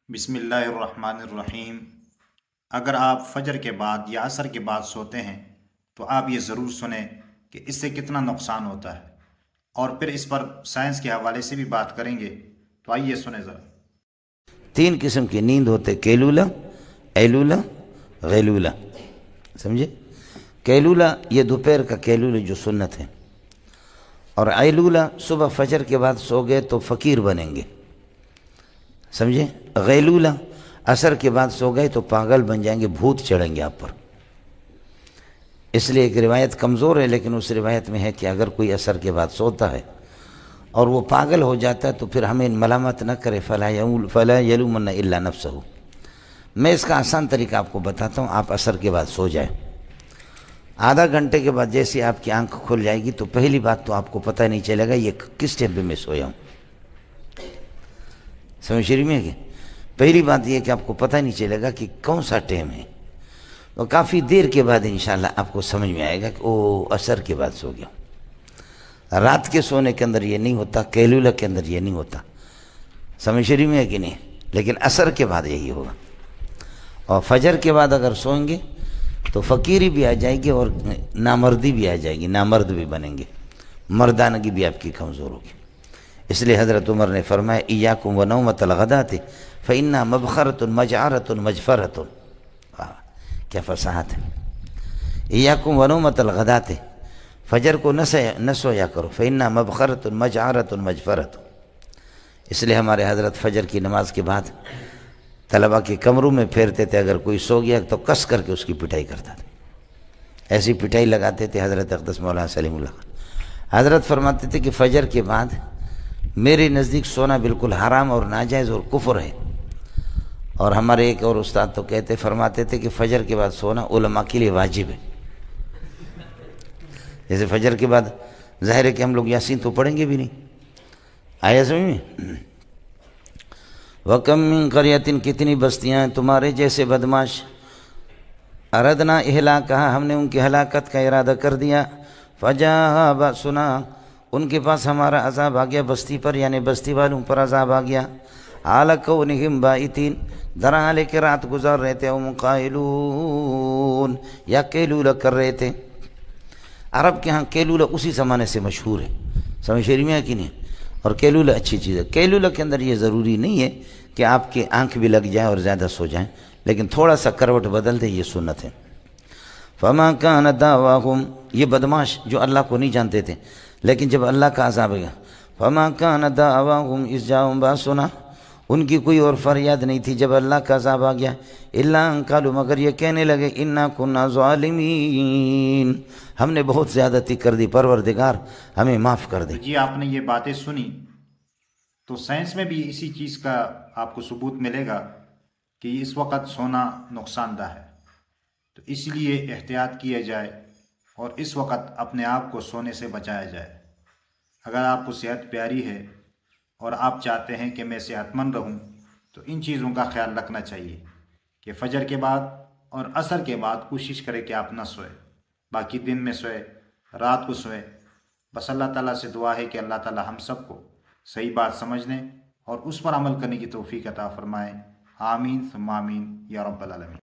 بسم اللہ الرحمن الرحیم۔ اگر آپ فجر کے بعد یا عصر کے بعد سوتے ہیں تو آپ یہ ضرور سنیں کہ اس سے کتنا نقصان ہوتا ہے، اور پھر اس پر سائنس کے حوالے سے بھی بات کریں گے۔ تو آئیے سنیں ذرا۔ 3 قسم کی نیند ہوتے: کیلولہ، ایلولہ، غیلولہ۔ سمجھے؟ کیلولہ یہ دوپہر کا کیلولہ جو سنت ہے، اور ایلولہ صبح فجر کے بعد سو گئے تو فقیر بنیں گے۔ سمجھے؟ غیلولہ عصر کے بعد سو گئے تو پاگل بن جائیں گے، بھوت چڑھیں گے آپ پر۔ اس لیے ایک روایت کمزور ہے، لیکن اس روایت میں ہے کہ اگر کوئی عصر کے بعد سوتا ہے اور وہ پاگل ہو جاتا ہے تو پھر ہمیں ملامت نہ کرے، فلا یلومن الا نفسہ۔ میں اس کا آسان طریقہ آپ کو بتاتا ہوں۔ آپ عصر کے بعد سو جائیں، آدھا گھنٹے کے بعد جیسے آپ کی آنکھ کھل جائے گی تو پہلی بات تو آپ کو پتہ نہیں چلے گا یہ کس ٹائم پہ میں سویا ہوں۔ سمجھ شریف میں ہے کہ پہلی بات یہ ہے کہ آپ کو پتہ نہیں چلے گا کہ کون سا ٹائم ہے، تو کافی دیر کے بعد انشاءاللہ آپ کو سمجھ میں آئے گا کہ او عصر کے بعد سو گیا۔ رات کے سونے کے اندر یہ نہیں ہوتا، کیلولہ کے اندر یہ نہیں ہوتا۔ سمجھ شریف میں ہے کہ نہیں؟ لیکن عصر کے بعد یہی ہوگا۔ اور فجر کے بعد اگر سوئیں گے تو فقیری بھی آ جائے گی اور نامردی بھی آ جائے گی، نامرد بھی بنیں گے، مردانگی بھی آپ کی کمزور ہوگی۔ اس لیے حضرت عمر نے فرمایا ایاکم ونومۃ الغداۃ فإنها مبخرۃ مجعرۃ مجفرۃ۔ کیا فصاحت ہے! ایاکم ونومۃ الغداۃ، فجر کو نہ سویا کرو، فإنها مبخرۃ مجعرۃ مجفرۃ۔ اس لیے ہمارے حضرت فجر کی نماز کے بعد طلبہ کے کمروں میں پھیرتے تھے، اگر کوئی سو گیا تو کس کر کے اس کی پٹائی کرتا تھا، ایسی پٹائی لگاتے تھے حضرت اقدس مولانا سلیم اللہ خان۔ حضرت فرماتے تھے کہ فجر کے بعد میرے نزدیک سونا بالکل حرام اور ناجائز اور کفر ہے۔ اور ہمارے ایک اور استاد تو فرماتے تھے کہ فجر کے بعد سونا علماء کے لیے واجب ہے۔ جیسے فجر کے بعد ظاہر ہے کہ ہم لوگ یاسین تو پڑھیں گے بھی نہیں۔ آیا سمجھ میں؟ وَكَم مِّن قَرْيَةٍ، کتنی بستیاں ہیں تمہارے جیسے بدماش، اردنا اہلاکہا، ہم نے ان کی ہلاکت کا ارادہ کر دیا، فجاء بأسنا، ان کے پاس ہمارا عذاب آ گیا، بستی پر یعنی بستی والوں پر عذاب آ گیا، حال کونہم بائتین، درحال کہ رات گزار رہے تھے، او قائلون، یا کیلولہ کر رہے تھے۔ عرب کے ہاں کیلولہ اسی زمانے سے مشہور ہے، سمجھ شریف میں ہے کہ نہیں؟ اور کیلولہ اچھی چیز ہے۔ کیلولہ کے اندر یہ ضروری نہیں ہے کہ آپ کی آنکھ بھی لگ جائے اور زیادہ سو جائیں، لیکن تھوڑا سا کروٹ بدل دے، یہ سنت ہے۔ فما کان دعواہم، یہ بدماش جو اللہ کو نہیں جانتے تھے، لیکن جب اللہ کا عذاب گیا، فما کان دعواہم اذ جاءہم باسنا، ان کی کوئی اور فریاد نہیں تھی جب اللہ کا عذاب آ گیا، الا ان قالوا، مگر یہ کہنے لگے، انا کنا ظالمین، ہم نے بہت زیادتی کر دی، پروردگار ہمیں معاف کر دے۔ جی آپ نے یہ باتیں سنی تو سائنس میں بھی اسی چیز کا آپ کو ثبوت ملے گا کہ اس وقت سونا نقصان دہ ہے، تو اس لیے احتیاط کیا جائے اور اس وقت اپنے آپ کو سونے سے بچایا جائے۔ اگر آپ کو صحت پیاری ہے اور آپ چاہتے ہیں کہ میں صحت مند رہوں تو ان چیزوں کا خیال رکھنا چاہیے کہ فجر کے بعد اور عصر کے بعد کوشش کرے کہ آپ نہ سوئے، باقی دن میں سوئے، رات کو سوئے۔ بس اللہ تعالیٰ سے دعا ہے کہ اللہ تعالیٰ ہم سب کو صحیح بات سمجھنے اور اس پر عمل کرنے کی توفیق عطا فرمائے۔ آمین ثم آمین یا رب العالمین۔